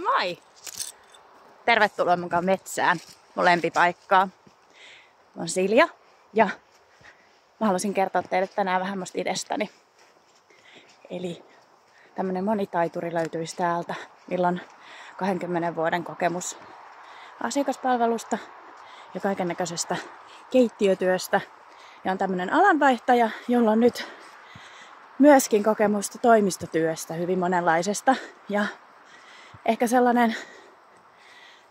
Moi! Tervetuloa mukaan metsään, mun lempipaikkaa. Mä oon Silja ja mä haluaisin kertoa teille tänään vähän musta itsestäni. Eli tämmönen monitaituri löytyisi täältä, milloin 20 vuoden kokemus asiakaspalvelusta ja kaikennäköisestä keittiötyöstä. Ja on tämmönen alanvaihtaja, jolla on nyt myöskin kokemusta toimistotyöstä, hyvin monenlaisesta. Ja ehkä sellainen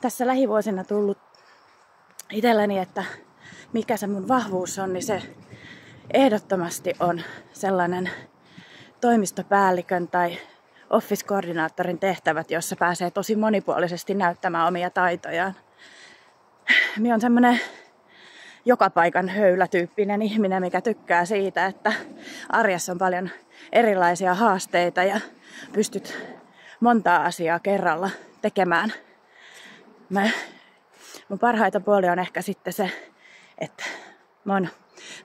tässä lähivuosina tullut itselleni, että mikä se mun vahvuus on, niin se ehdottomasti on sellainen toimistopäällikön tai office-koordinaattorin tehtävät, jossa pääsee tosi monipuolisesti näyttämään omia taitojaan. Minä on semmoinen joka paikan höylätyyppinen ihminen, mikä tykkää siitä, että arjessa on paljon erilaisia haasteita ja pystyt montaa asiaa kerralla tekemään. Mun parhaita puolia on ehkä sitten se, että mä oon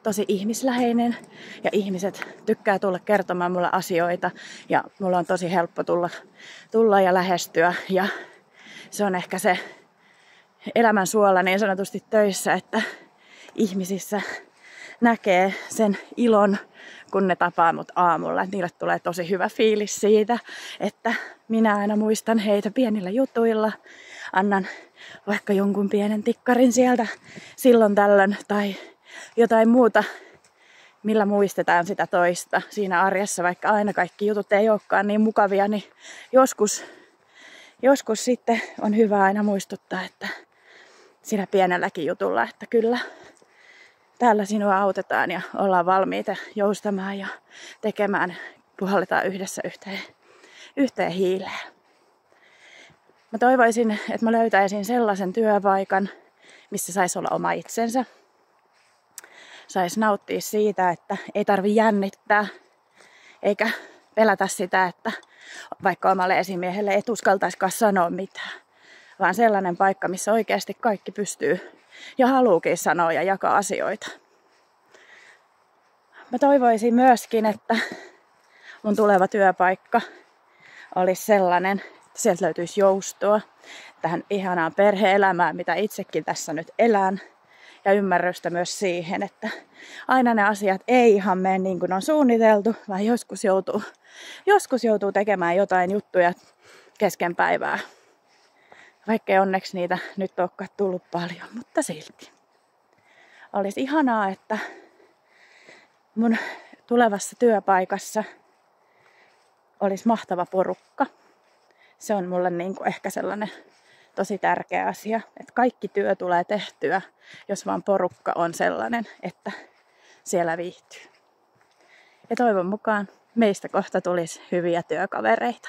tosi ihmisläheinen ja ihmiset tykkää tulla kertomaan mulle asioita ja mulla on tosi helppo tulla ja lähestyä ja se on ehkä se elämän suola niin sanotusti töissä, että ihmisissä näkee sen ilon, kun ne tapaa mut aamulla. Niille tulee tosi hyvä fiilis siitä, että minä aina muistan heitä pienillä jutuilla. Annan vaikka jonkun pienen tikkarin sieltä silloin tällöin tai jotain muuta, millä muistetaan sitä toista siinä arjessa, vaikka aina kaikki jutut ei olekaan niin mukavia, niin joskus sitten on hyvä aina muistuttaa, että siinä pienelläkin jutulla, että kyllä täällä sinua autetaan ja ollaan valmiita joustamaan ja tekemään, puhalletaan yhdessä yhteen hiileen. Mä toivoisin, että mä löytäisin sellaisen työpaikan, missä saisi olla oma itsensä. Saisi nauttia siitä, että ei tarvi jännittää, eikä pelätä sitä, että vaikka omalle esimiehelle et uskaltaisikaan sanoa mitään. Vaan sellainen paikka, missä oikeasti kaikki pystyy ja haluukin sanoa ja jakaa asioita. Mä toivoisin myöskin, että mun tuleva työpaikka olisi sellainen, että sieltä löytyisi joustoa tähän ihanaan perhe-elämään, mitä itsekin tässä nyt elän. Ja ymmärrystä myös siihen, että aina ne asiat ei ihan mene niin kuin on suunniteltu, vaan joskus joutuu tekemään jotain juttuja kesken päivää. Vaikkei onneksi niitä nyt olekaan tullut paljon, mutta silti. Olisi ihanaa, että mun tulevassa työpaikassa olisi mahtava porukka. Se on mulle niin kuin ehkä sellainen tosi tärkeä asia, että kaikki työ tulee tehtyä, jos vaan porukka on sellainen, että siellä viihtyy. Ja toivon mukaan meistä kohta tulisi hyviä työkavereita.